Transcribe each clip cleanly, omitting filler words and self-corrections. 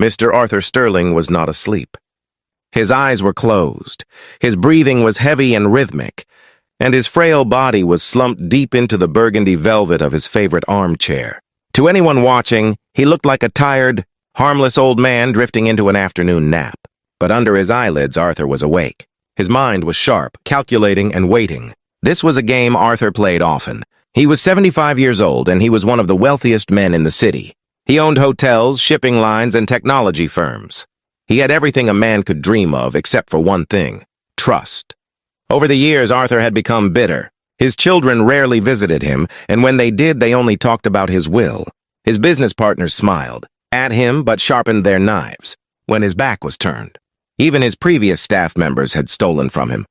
Mr. Arthur Sterling was not asleep. His eyes were closed, his breathing was heavy and rhythmic, and his frail body was slumped deep into the burgundy velvet of his favorite armchair. To anyone watching, he looked like a tired, harmless old man drifting into an afternoon nap. But under his eyelids, Arthur was awake. His mind was sharp, calculating and waiting. This was a game Arthur played often. He was 75 years old, and he was one of the wealthiest men in the city. He owned hotels, shipping lines, and technology firms. He had everything a man could dream of except for one thing: trust. Over the years, Arthur had become bitter. His children rarely visited him, and when they did, they only talked about his will. His business partners smiled at him but sharpened their knives when his back was turned. Even his previous staff members had stolen from him.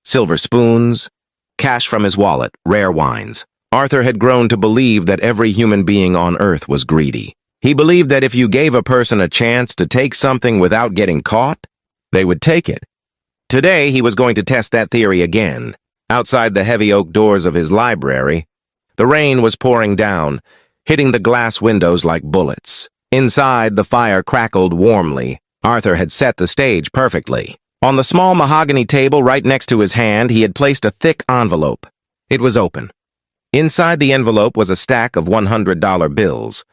Silver spoons, cash from his wallet, rare wines. Arthur had grown to believe that every human being on earth was greedy. He believed that if you gave a person a chance to take something without getting caught, they would take it. Today, he was going to test that theory again. Outside the heavy oak doors of his library, the rain was pouring down, hitting the glass windows like bullets. Inside, the fire crackled warmly. Arthur had set the stage perfectly. On the small mahogany table right next to his hand, he had placed a thick envelope. It was open. Inside the envelope was a stack of $100 bills,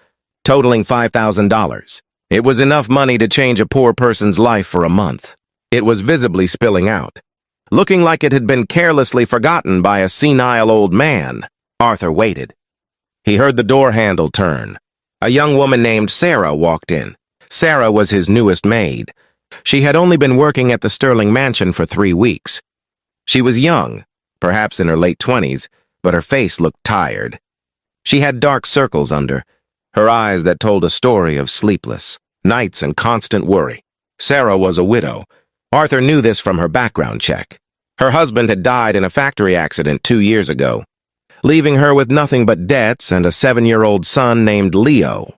totaling $5,000. It was enough money to change a poor person's life for a month. It was visibly spilling out, looking like it had been carelessly forgotten by a senile old man. Arthur waited. He heard the door handle turn. A young woman named Sarah walked in. Sarah was his newest maid. She had only been working at the Sterling mansion for 3 weeks. She was young, perhaps in her late 20s, but her face looked tired. She had dark circles under her eyes that told a story of sleepless nights and constant worry. Sarah was a widow. Arthur knew this from her background check. Her husband had died in a factory accident 2 years ago, leaving her with nothing but debts and a 7-year-old son named Leo.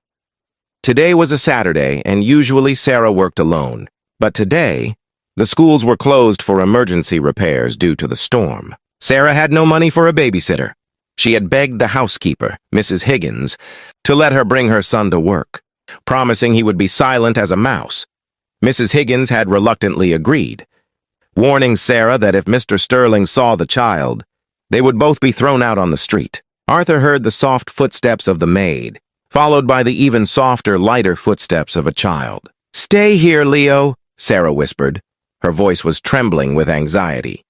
Today was a Saturday, and usually Sarah worked alone. But today, the schools were closed for emergency repairs due to the storm. Sarah had no money for a babysitter. She had begged the housekeeper, Mrs. Higgins, to let her bring her son to work, promising he would be silent as a mouse. Mrs. Higgins had reluctantly agreed, warning Sarah that if Mr. Sterling saw the child, they would both be thrown out on the street. Arthur heard the soft footsteps of the maid, followed by the even softer, lighter footsteps of a child. "Stay here, Leo," Sarah whispered. Her voice was trembling with anxiety.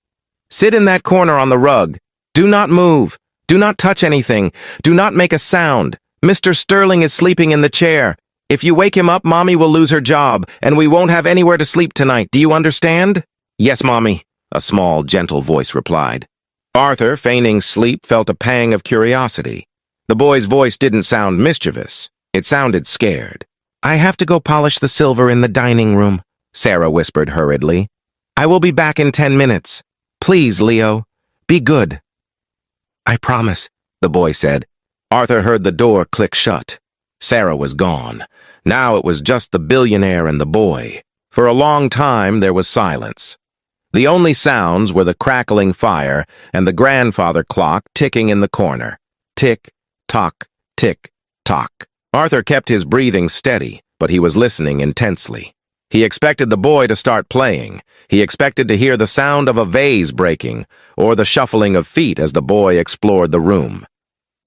"Sit in that corner on the rug. Do not move. Do not touch anything. Do not make a sound. Mr. Sterling is sleeping in the chair. If you wake him up, Mommy will lose her job, and we won't have anywhere to sleep tonight. Do you understand?" "Yes, Mommy," a small, gentle voice replied. Arthur, feigning sleep, felt a pang of curiosity. The boy's voice didn't sound mischievous. It sounded scared. "I have to go polish the silver in the dining room," Sarah whispered hurriedly. "I will be back in 10 minutes. Please, Leo, be good." "I promise," the boy said. Arthur heard the door click shut. Sarah was gone. Now it was just the billionaire and the boy. For a long time there was silence. The only sounds were the crackling fire and the grandfather clock ticking in the corner. Tick, tock, tick, tock. Arthur kept his breathing steady, but he was listening intensely. He expected the boy to start playing. He expected to hear the sound of a vase breaking, or the shuffling of feet as the boy explored the room.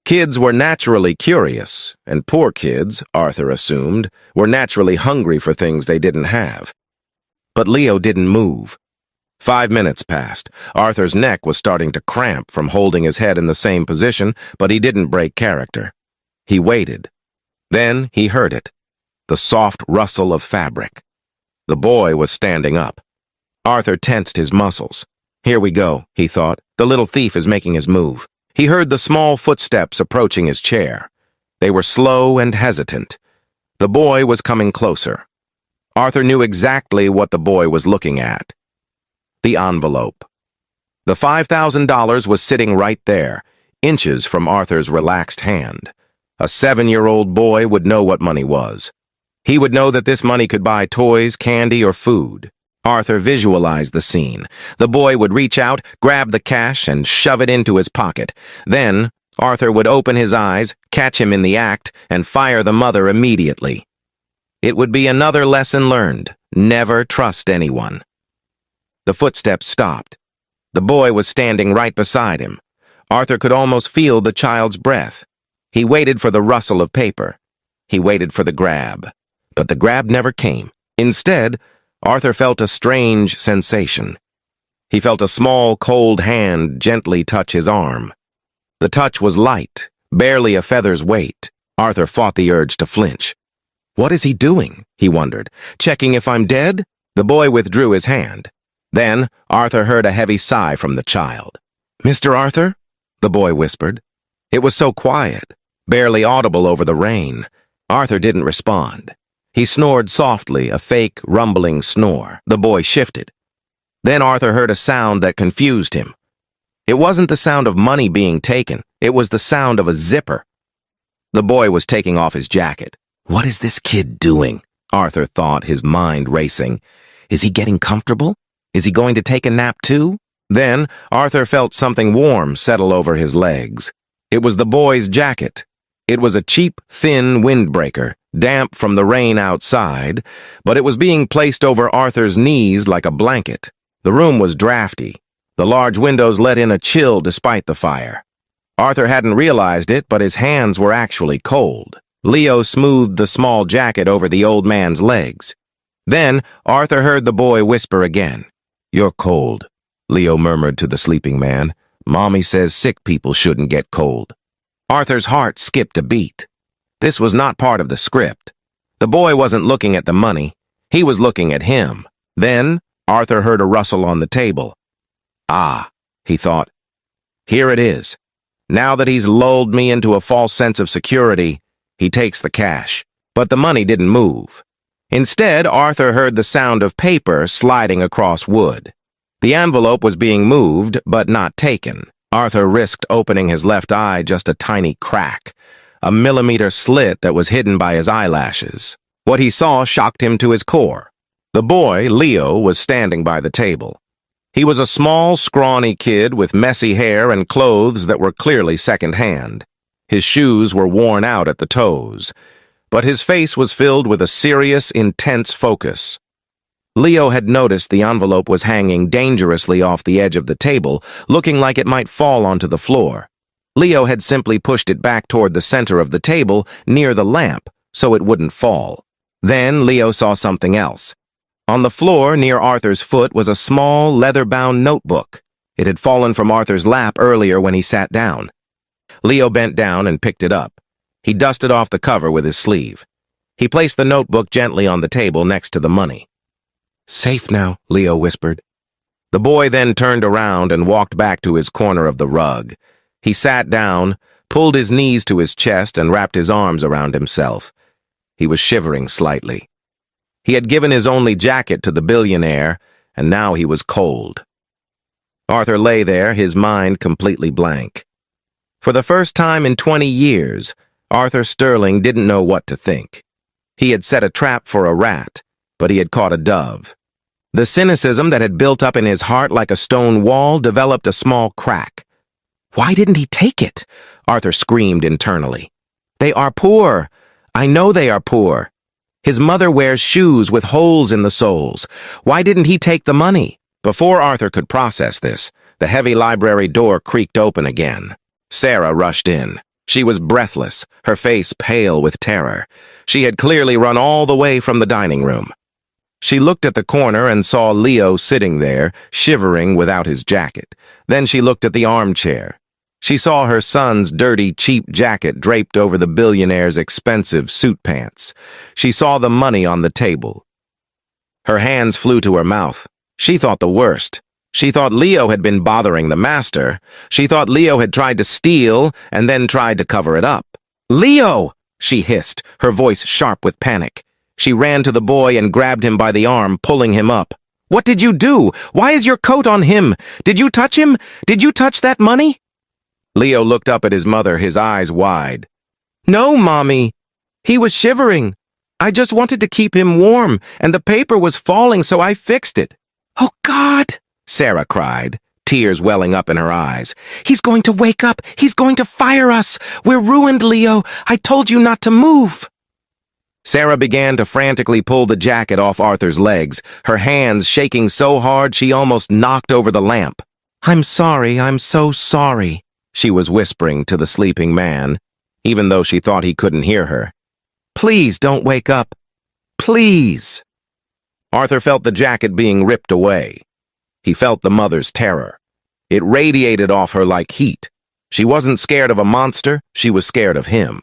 Kids were naturally curious, and poor kids, Arthur assumed, were naturally hungry for things they didn't have. But Leo didn't move. 5 minutes passed. Arthur's neck was starting to cramp from holding his head in the same position, but he didn't break character. He waited. Then he heard it, the soft rustle of fabric. The boy was standing up. Arthur tensed his muscles. "Here we go," he thought. "The little thief is making his move." He heard the small footsteps approaching his chair. They were slow and hesitant. The boy was coming closer. Arthur knew exactly what the boy was looking at. The envelope. The $5,000 was sitting right there, inches from Arthur's relaxed hand. A 7-year-old boy would know what money was. He would know that this money could buy toys, candy, or food. Arthur visualized the scene. The boy would reach out, grab the cash, and shove it into his pocket. Then, Arthur would open his eyes, catch him in the act, and fire the mother immediately. It would be another lesson learned. Never trust anyone. The footsteps stopped. The boy was standing right beside him. Arthur could almost feel the child's breath. He waited for the rustle of paper. He waited for the grab. But the grab never came. Instead, Arthur felt a strange sensation. He felt a small, cold hand gently touch his arm. The touch was light, barely a feather's weight. Arthur fought the urge to flinch. What is he doing? He wondered. Checking if I'm dead? The boy withdrew his hand. Then, Arthur heard a heavy sigh from the child. Mr. Arthur? The boy whispered. It was so quiet, barely audible over the rain. Arthur didn't respond. He snored softly, a fake, rumbling snore. The boy shifted. Then Arthur heard a sound that confused him. It wasn't the sound of money being taken. It was the sound of a zipper. The boy was taking off his jacket. What is this kid doing? Arthur thought, his mind racing. Is he getting comfortable? Is he going to take a nap too? Then Arthur felt something warm settle over his legs. It was the boy's jacket. It was a cheap, thin windbreaker, damp from the rain outside, but it was being placed over Arthur's knees like a blanket. The room was drafty. The large windows let in a chill despite the fire. Arthur hadn't realized it, but his hands were actually cold. Leo smoothed the small jacket over the old man's legs. Then Arthur heard the boy whisper again. You're cold, Leo murmured to the sleeping man. Mommy says sick people shouldn't get cold. Arthur's heart skipped a beat. This was not part of the script. The boy wasn't looking at the money. He was looking at him. Then Arthur heard a rustle on the table. Ah, he thought. Here it is. Now that he's lulled me into a false sense of security, he takes the cash. But the money didn't move. Instead, Arthur heard the sound of paper sliding across wood. The envelope was being moved, but not taken. Arthur risked opening his left eye just a tiny crack, a millimeter slit that was hidden by his eyelashes. What he saw shocked him to his core. The boy, Leo, was standing by the table. He was a small, scrawny kid with messy hair and clothes that were clearly second-hand. His shoes were worn out at the toes, but his face was filled with a serious, intense focus. Leo had noticed the envelope was hanging dangerously off the edge of the table, looking like it might fall onto the floor. Leo had simply pushed it back toward the center of the table, near the lamp, so it wouldn't fall. Then Leo saw something else. On the floor near Arthur's foot was a small, leather-bound notebook. It had fallen from Arthur's lap earlier when he sat down. Leo bent down and picked it up. He dusted off the cover with his sleeve. He placed the notebook gently on the table next to the money. Safe now, Leo whispered. The boy then turned around and walked back to his corner of the rug. He sat down, pulled his knees to his chest, and wrapped his arms around himself. He was shivering slightly. He had given his only jacket to the billionaire, and now he was cold. Arthur lay there, his mind completely blank. For the first time in 20 years, Arthur Sterling didn't know what to think. He had set a trap for a rat, but he had caught a dove. The cynicism that had built up in his heart like a stone wall developed a small crack. Why didn't he take it? Arthur screamed internally. They are poor. I know they are poor. His mother wears shoes with holes in the soles. Why didn't he take the money? Before Arthur could process this, the heavy library door creaked open again. Sarah rushed in. She was breathless, her face pale with terror. She had clearly run all the way from the dining room. She looked at the corner and saw Leo sitting there, shivering without his jacket. Then she looked at the armchair. She saw her son's dirty, cheap jacket draped over the billionaire's expensive suit pants. She saw the money on the table. Her hands flew to her mouth. She thought the worst. She thought Leo had been bothering the master. She thought Leo had tried to steal and then tried to cover it up. "Leo!" she hissed, her voice sharp with panic. She ran to the boy and grabbed him by the arm, pulling him up. "What did you do? Why is your coat on him? Did you touch him? Did you touch that money?" Leo looked up at his mother, his eyes wide. "No, Mommy. He was shivering. I just wanted to keep him warm, and the paper was falling, so I fixed it." "Oh, God!" Sarah cried, tears welling up in her eyes. "He's going to wake up. He's going to fire us. We're ruined, Leo. I told you not to move." Sarah began to frantically pull the jacket off Arthur's legs, her hands shaking so hard she almost knocked over the lamp. "I'm sorry, I'm so sorry," she was whispering to the sleeping man, even though she thought he couldn't hear her. "Please don't wake up. Please." Arthur felt the jacket being ripped away. He felt the mother's terror. It radiated off her like heat. She wasn't scared of a monster, she was scared of him.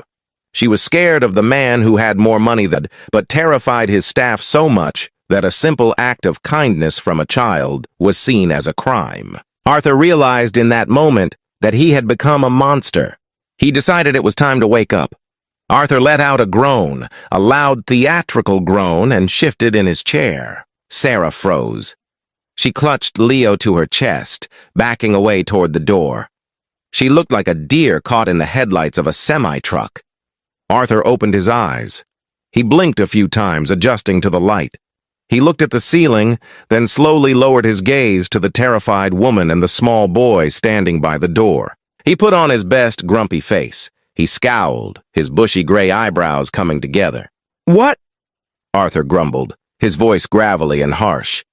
She was scared of the man who had more money but terrified his staff so much that a simple act of kindness from a child was seen as a crime. Arthur realized in that moment that he had become a monster. He decided it was time to wake up. Arthur let out a groan, a loud theatrical groan, and shifted in his chair. Sarah froze. She clutched Leo to her chest, backing away toward the door. She looked like a deer caught in the headlights of a semi-truck. Arthur opened his eyes. He blinked a few times, adjusting to the light. He looked at the ceiling, then slowly lowered his gaze to the terrified woman and the small boy standing by the door. He put on his best grumpy face. He scowled, his bushy gray eyebrows coming together. "What?" Arthur grumbled, his voice gravelly and harsh.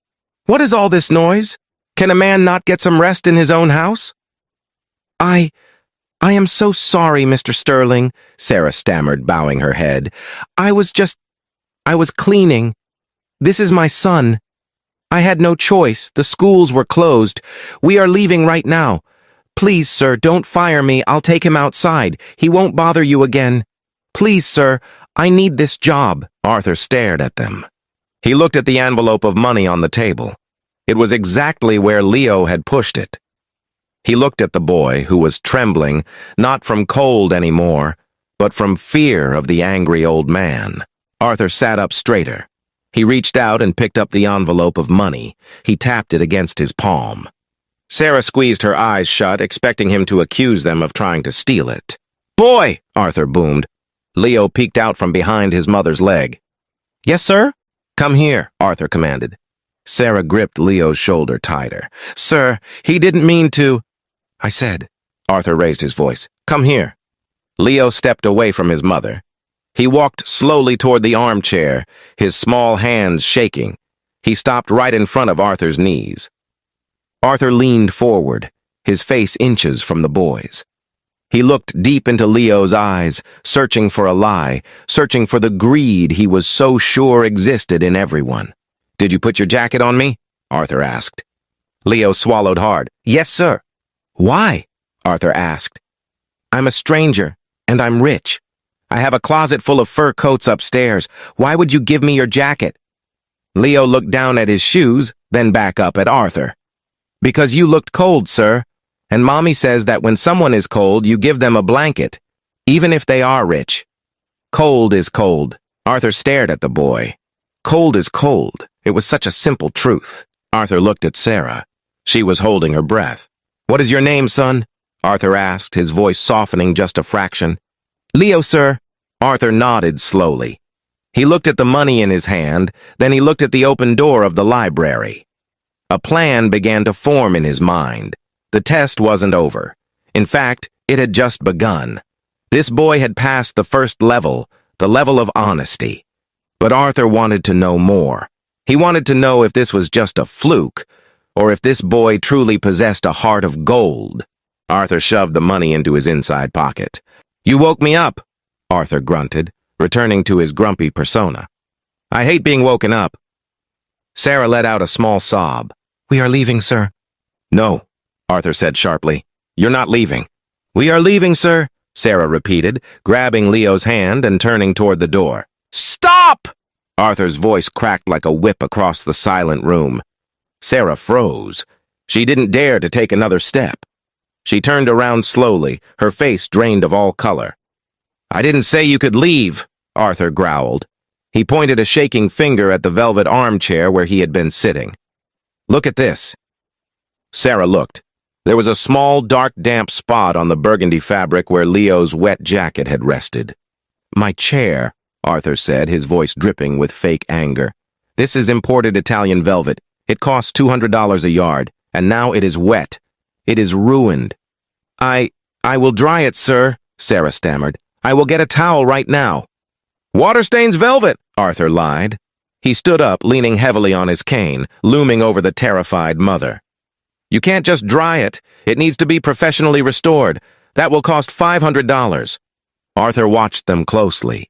"What is all this noise? Can a man not get some rest in his own house?" I am so sorry, Mr. Sterling," Sarah stammered, bowing her head. I was cleaning. This is my son. I had no choice. The schools were closed. We are leaving right now. Please, sir, don't fire me. I'll take him outside. He won't bother you again. Please, sir, I need this job." Arthur stared at them. He looked at the envelope of money on the table. It was exactly where Leo had pushed it. He looked at the boy, who was trembling, not from cold anymore, but from fear of the angry old man. Arthur sat up straighter. He reached out and picked up the envelope of money. He tapped it against his palm. Sarah squeezed her eyes shut, expecting him to accuse them of trying to steal it. "Boy!" Arthur boomed. Leo peeked out from behind his mother's leg. "Yes, sir?" "Come here," Arthur commanded. Sarah gripped Leo's shoulder tighter. "Sir, he didn't mean to—" "I said," Arthur raised his voice. "Come here." Leo stepped away from his mother. He walked slowly toward the armchair, his small hands shaking. He stopped right in front of Arthur's knees. Arthur leaned forward, his face inches from the boy's. He looked deep into Leo's eyes, searching for a lie, searching for the greed he was so sure existed in everyone. "Did you put your jacket on me?" Arthur asked. Leo swallowed hard. "Yes, sir." "Why?" Arthur asked. "I'm a stranger, and I'm rich. I have a closet full of fur coats upstairs. Why would you give me your jacket?" Leo looked down at his shoes, then back up at Arthur. "Because you looked cold, sir, and Mommy says that when someone is cold, you give them a blanket, even if they are rich. Cold is cold." Arthur stared at the boy. Cold is cold. It was such a simple truth. Arthur looked at Sarah. She was holding her breath. "What is your name, son?" Arthur asked, his voice softening just a fraction. "Leo, sir." Arthur nodded slowly. He looked at the money in his hand, then he looked at the open door of the library. A plan began to form in his mind. The test wasn't over. In fact, it had just begun. This boy had passed the first level, the level of honesty. But Arthur wanted to know more. He wanted to know if this was just a fluke, or if this boy truly possessed a heart of gold. Arthur shoved the money into his inside pocket. "You woke me up," Arthur grunted, returning to his grumpy persona. "I hate being woken up." Sarah let out a small sob. "We are leaving, sir." "No," Arthur said sharply. "You're not leaving." "We are leaving, sir," Sarah repeated, grabbing Leo's hand and turning toward the door. "Stop!" Arthur's voice cracked like a whip across the silent room. Sarah froze. She didn't dare to take another step. She turned around slowly, her face drained of all color. "I didn't say you could leave," Arthur growled. He pointed a shaking finger at the velvet armchair where he had been sitting. "Look at this." Sarah looked. There was a small, dark, damp spot on the burgundy fabric where Leo's wet jacket had rested. "My chair," Arthur said, his voice dripping with fake anger. "This is imported Italian velvet. It costs $200 a yard, and now it is wet. It is ruined." I will dry it, sir," Sarah stammered. "I will get a towel right now." Water stains velvet, Arthur lied. He stood up, leaning heavily on his cane, looming over the terrified mother. You can't just dry it. It needs to be professionally restored. That will cost $500. Arthur watched them closely.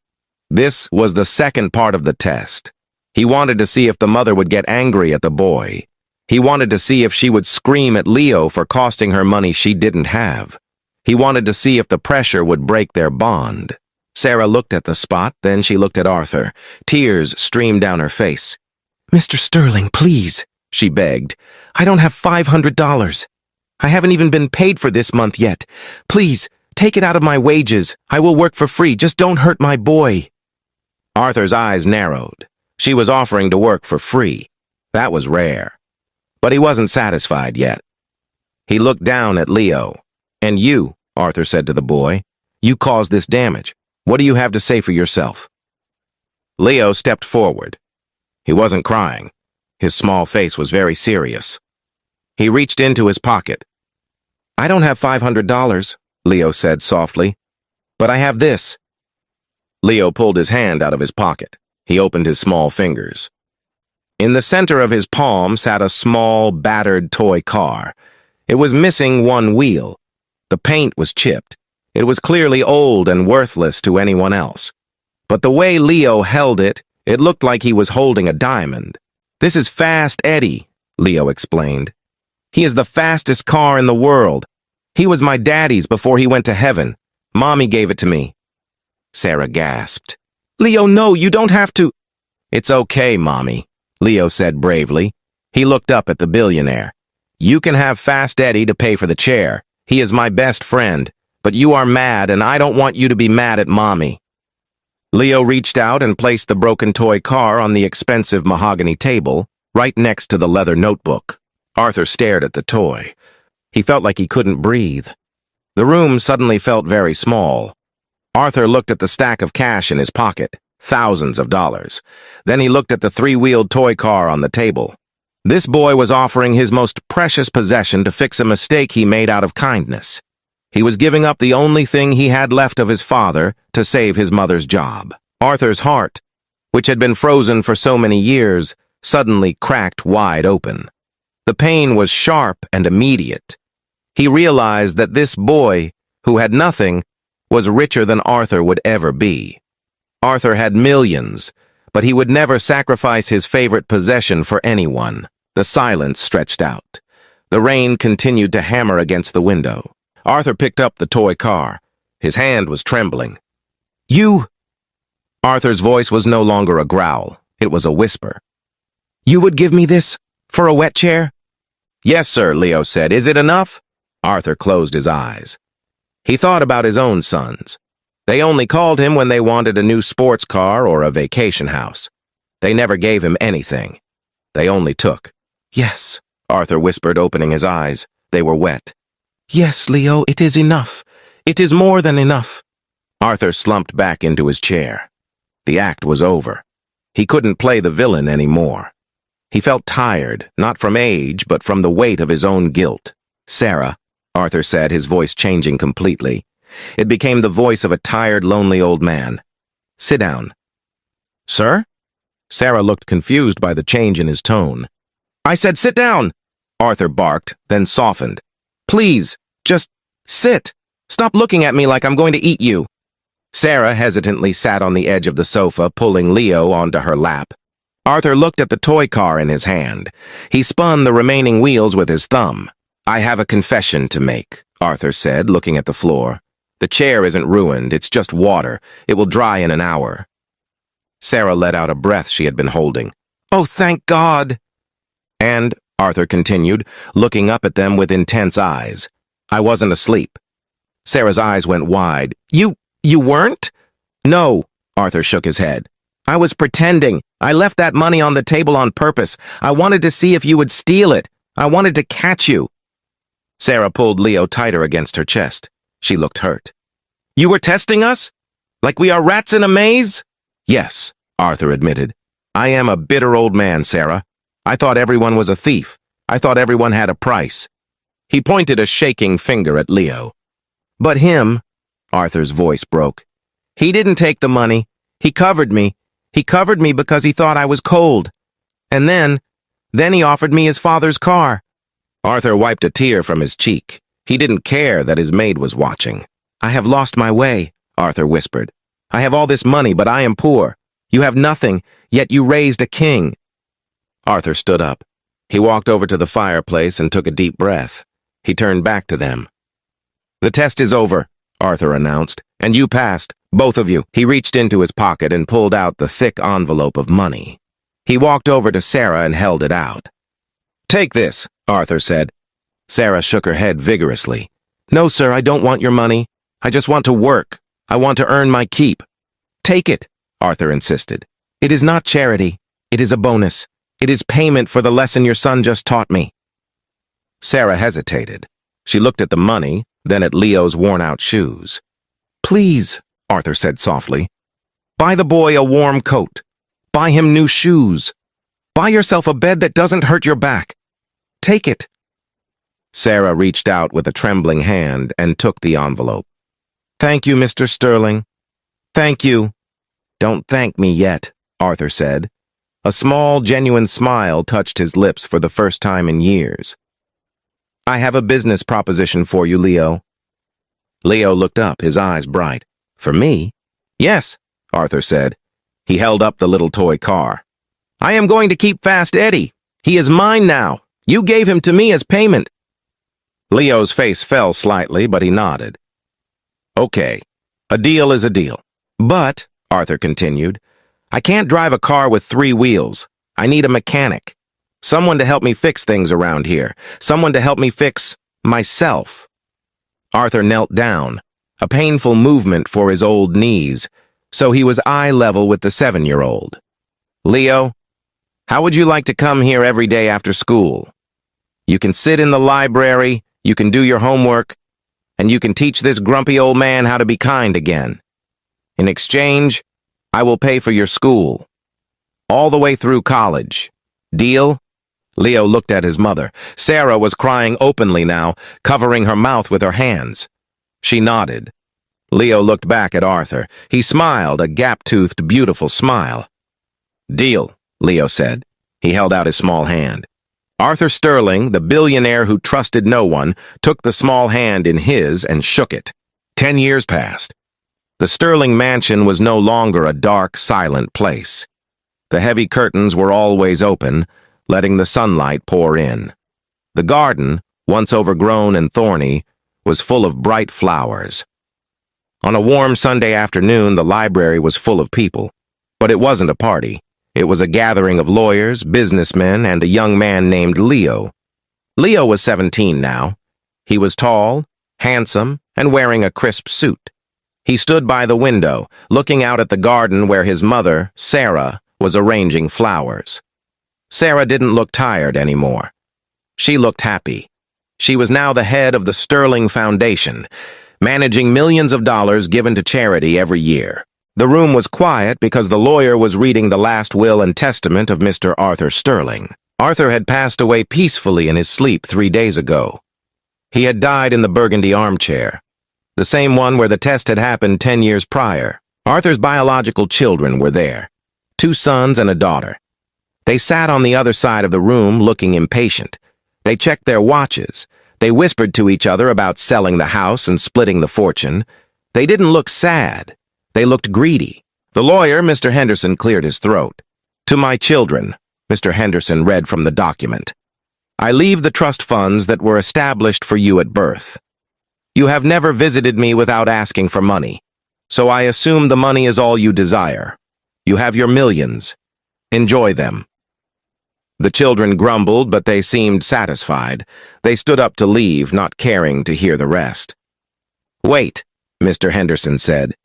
This was the second part of the test. He wanted to see if the mother would get angry at the boy. He wanted to see if she would scream at Leo for costing her money she didn't have. He wanted to see if the pressure would break their bond. Sarah looked at the spot, then she looked at Arthur. Tears streamed down her face. "Mr. Sterling, please," she begged. "I don't have $500. I haven't even been paid for this month yet. Please, take it out of my wages. I will work for free. Just don't hurt my boy." Arthur's eyes narrowed. She was offering to work for free. That was rare. But he wasn't satisfied yet. He looked down at Leo. "And you," Arthur said to the boy, "you caused this damage. What do you have to say for yourself?" Leo stepped forward. He wasn't crying. His small face was very serious. He reached into his pocket. "I don't have $500, Leo said softly, "but I have this." Leo pulled his hand out of his pocket. He opened his small fingers. In the center of his palm sat a small, battered toy car. It was missing one wheel. The paint was chipped. It was clearly old and worthless to anyone else. But the way Leo held it, it looked like he was holding a diamond. "This is Fast Eddie," Leo explained. "He is the fastest car in the world. He was my daddy's before he went to heaven. Mommy gave it to me." Sarah gasped. "Leo, no, you don't have to." "It's okay, Mommy," Leo said bravely. He looked up at the billionaire. "You can have Fast Eddie to pay for the chair. He is my best friend. But you are mad, and I don't want you to be mad at Mommy." Leo reached out and placed the broken toy car on the expensive mahogany table, right next to the leather notebook. Arthur stared at the toy. He felt like he couldn't breathe. The room suddenly felt very small. Arthur looked at the stack of cash in his pocket, thousands of dollars. Then he looked at the three-wheeled toy car on the table. This boy was offering his most precious possession to fix a mistake he made out of kindness. He was giving up the only thing he had left of his father to save his mother's job. Arthur's heart, which had been frozen for so many years, suddenly cracked wide open. The pain was sharp and immediate. He realized that this boy, who had nothing, was richer than Arthur would ever be. Arthur had millions, but he would never sacrifice his favorite possession for anyone. The silence stretched out. The rain continued to hammer against the window. Arthur picked up the toy car. His hand was trembling. "You—" Arthur's voice was no longer a growl. It was a whisper. "You would give me this for a wet chair?" "Yes, sir," Leo said. "Is it enough?" Arthur closed his eyes. He thought about his own sons. They only called him when they wanted a new sports car or a vacation house. They never gave him anything. They only took. "Yes," Arthur whispered, opening his eyes. They were wet. "Yes, Leo, it is enough. It is more than enough." Arthur slumped back into his chair. The act was over. He couldn't play the villain anymore. He felt tired, not from age, but from the weight of his own guilt. "Sarah," Arthur said, his voice changing completely. It became the voice of a tired, lonely old man. "Sit down." "Sir?" Sarah looked confused by the change in his tone. "I said sit down!" Arthur barked, then softened. "Please, just sit. Stop looking at me like I'm going to eat you." Sarah hesitantly sat on the edge of the sofa, pulling Leo onto her lap. Arthur looked at the toy car in his hand. He spun the remaining wheels with his thumb. "I have a confession to make," Arthur said, looking at the floor. "The chair isn't ruined, it's just water. It will dry in an hour." Sarah let out a breath she had been holding. "Oh, thank God!" "And," Arthur continued, looking up at them with intense eyes, "I wasn't asleep." Sarah's eyes went wide. You weren't?" "No," Arthur shook his head. "I was pretending. I left that money on the table on purpose. I wanted to see if you would steal it. I wanted to catch you." Sarah pulled Leo tighter against her chest. She looked hurt. "You were testing us? Like we are rats in a maze?" "Yes," Arthur admitted. "I am a bitter old man, Sarah. I thought everyone was a thief. I thought everyone had a price." He pointed a shaking finger at Leo. "But him," Arthur's voice broke. "He didn't take the money. He covered me. He covered me because he thought I was cold. And then he offered me his father's car." Arthur wiped a tear from his cheek. He didn't care that his maid was watching. "I have lost my way," Arthur whispered. "I have all this money, but I am poor. You have nothing, yet you raised a king." Arthur stood up. He walked over to the fireplace and took a deep breath. He turned back to them. "The test is over," Arthur announced, "and you passed, both of you." He reached into his pocket and pulled out the thick envelope of money. He walked over to Sarah and held it out. "Take this," Arthur said. Sarah shook her head vigorously. "No, sir, I don't want your money. I just want to work. I want to earn my keep." "Take it," Arthur insisted. "It is not charity. It is a bonus. It is payment for the lesson your son just taught me." Sarah hesitated. She looked at the money, then at Leo's worn-out shoes. "Please," Arthur said softly, "buy the boy a warm coat. Buy him new shoes. Buy yourself a bed that doesn't hurt your back. Take it." Sarah reached out with a trembling hand and took the envelope. "Thank you, Mr. Sterling. Thank you." "Don't thank me yet," Arthur said. A small, genuine smile touched his lips for the first time in years. "I have a business proposition for you, Leo." Leo looked up, his eyes bright. "For me?" "Yes," Arthur said. He held up the little toy car. "I am going to keep Fast Eddie. He is mine now. You gave him to me as payment." Leo's face fell slightly, but he nodded. "Okay, a deal is a deal. But," Arthur continued, "I can't drive a car with 3 wheels. I need a mechanic. Someone to help me fix things around here. Someone to help me fix myself." Arthur knelt down, a painful movement for his old knees, so he was eye level with the 7-year-old. "Leo, how would you like to come here every day after school? You can sit in the library, you can do your homework, and you can teach this grumpy old man how to be kind again. In exchange, I will pay for your school. All the way through college. Deal?" Leo looked at his mother. Sarah was crying openly now, covering her mouth with her hands. She nodded. Leo looked back at Arthur. He smiled, a gap-toothed, beautiful smile. "Deal," Leo said. He held out his small hand. Arthur Sterling, the billionaire who trusted no one, took the small hand in his and shook it. 10 years passed. The Sterling mansion was no longer a dark, silent place. The heavy curtains were always open, letting the sunlight pour in. The garden, once overgrown and thorny, was full of bright flowers. On a warm Sunday afternoon, the library was full of people. But it wasn't a party. It was a gathering of lawyers, businessmen, and a young man named Leo. Leo was 17 now. He was tall, handsome, and wearing a crisp suit. He stood by the window, looking out at the garden where his mother, Sarah, was arranging flowers. Sarah didn't look tired anymore. She looked happy. She was now the head of the Sterling Foundation, managing millions of dollars given to charity every year. The room was quiet because the lawyer was reading the last will and testament of Mr. Arthur Sterling. Arthur had passed away peacefully in his sleep 3 days ago. He had died in the burgundy armchair, the same one where the test had happened 10 years prior. Arthur's biological children were there, 2 sons and a daughter. They sat on the other side of the room looking impatient. They checked their watches. They whispered to each other about selling the house and splitting the fortune. They didn't look sad. They looked greedy. The lawyer, Mr. Henderson, cleared his throat. "To my children," Mr. Henderson read from the document, "I leave the trust funds that were established for you at birth. You have never visited me without asking for money, so I assume the money is all you desire. You have your millions. Enjoy them." The children grumbled, but they seemed satisfied. They stood up to leave, not caring to hear the rest. "Wait," Mr. Henderson said.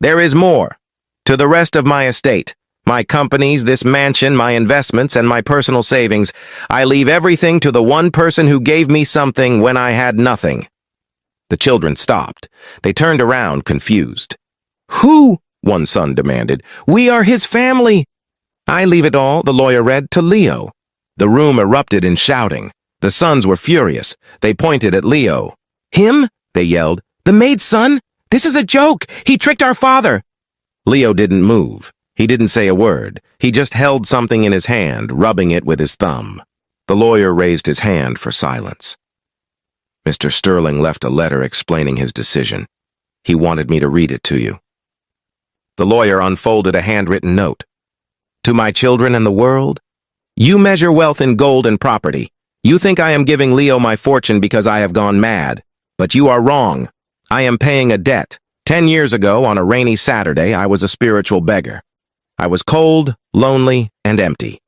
"There is more. To the rest of my estate, my companies, this mansion, my investments, and my personal savings, I leave everything to the one person who gave me something when I had nothing." The children stopped. They turned around, confused. "Who?" one son demanded. "We are his family." "I leave it all," the lawyer read, "to Leo." The room erupted in shouting. The sons were furious. They pointed at Leo. "Him?" they yelled. "The maid's son? This is a joke! He tricked our father!" Leo didn't move. He didn't say a word. He just held something in his hand, rubbing it with his thumb. The lawyer raised his hand for silence. Mr. Sterling left a letter explaining his decision. He wanted me to read it to you. The lawyer unfolded a handwritten note. To my children and the world, you measure wealth in gold and property. You think I am giving Leo my fortune because I have gone mad. But you are wrong. I am paying a debt. 10 years ago, on a rainy Saturday, I was a spiritual beggar. I was cold, lonely, and empty.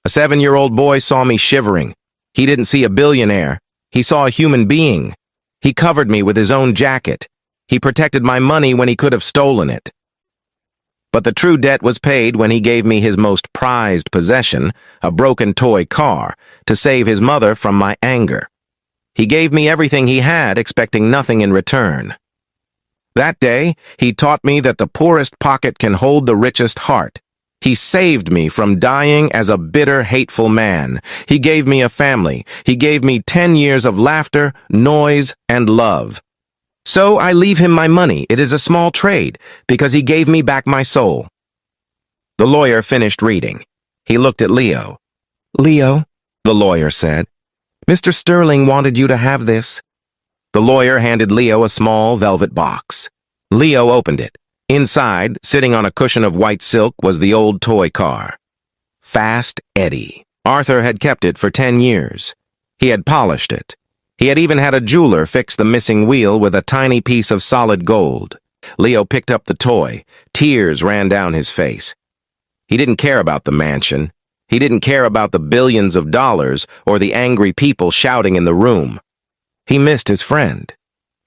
A 7-year-old boy saw me shivering. He didn't see a billionaire. He saw a human being. He covered me with his own jacket. He protected my money when he could have stolen it. But the true debt was paid when he gave me his most prized possession, a broken toy car, to save his mother from my anger. He gave me everything he had, expecting nothing in return. That day, he taught me that the poorest pocket can hold the richest heart. He saved me from dying as a bitter, hateful man. He gave me a family. He gave me 10 years of laughter, noise, and love. So I leave him my money. It is a small trade, because he gave me back my soul. The lawyer finished reading. He looked at Leo. Leo, the lawyer said, Mr. Sterling wanted you to have this. The lawyer handed Leo a small velvet box. Leo opened it. Inside, sitting on a cushion of white silk, was the old toy car. Fast Eddie. Arthur had kept it for 10 years. He had polished it. He had even had a jeweler fix the missing wheel with a tiny piece of solid gold. Leo picked up the toy. Tears ran down his face. He didn't care about the mansion. He didn't care about the billions of dollars or the angry people shouting in the room. He missed his friend.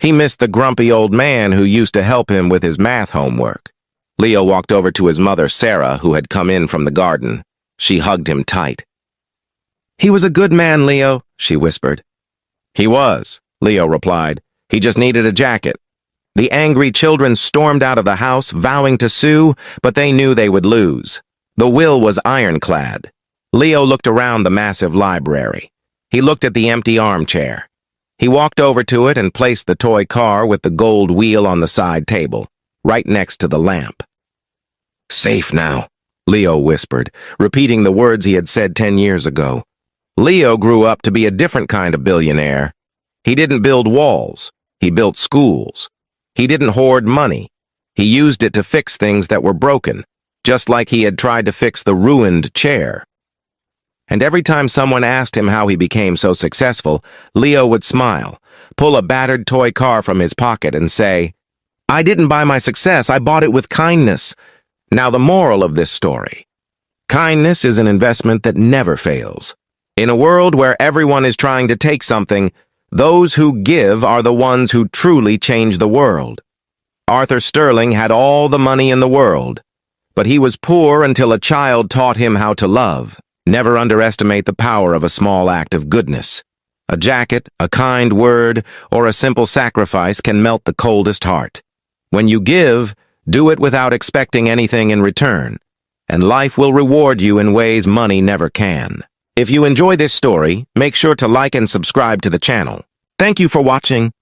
He missed the grumpy old man who used to help him with his math homework. Leo walked over to his mother, Sarah, who had come in from the garden. She hugged him tight. He was a good man, Leo, she whispered. He was, Leo replied. He just needed a jacket. The angry children stormed out of the house, vowing to sue, but they knew they would lose. The will was ironclad. Leo looked around the massive library. He looked at the empty armchair. He walked over to it and placed the toy car with the gold wheel on the side table, right next to the lamp. Safe now, Leo whispered, repeating the words he had said 10 years ago. Leo grew up to be a different kind of billionaire. He didn't build walls. He built schools. He didn't hoard money. He used it to fix things that were broken, just like he had tried to fix the ruined chair. And every time someone asked him how he became so successful, Leo would smile, pull a battered toy car from his pocket and say, I didn't buy my success, I bought it with kindness. Now the moral of this story. Kindness is an investment that never fails. In a world where everyone is trying to take something, those who give are the ones who truly change the world. Arthur Sterling had all the money in the world, but he was poor until a child taught him how to love. Never underestimate the power of a small act of goodness. A jacket, a kind word, or a simple sacrifice can melt the coldest heart. When you give, do it without expecting anything in return, and life will reward you in ways money never can. If you enjoy this story, make sure to like and subscribe to the channel. Thank you for watching.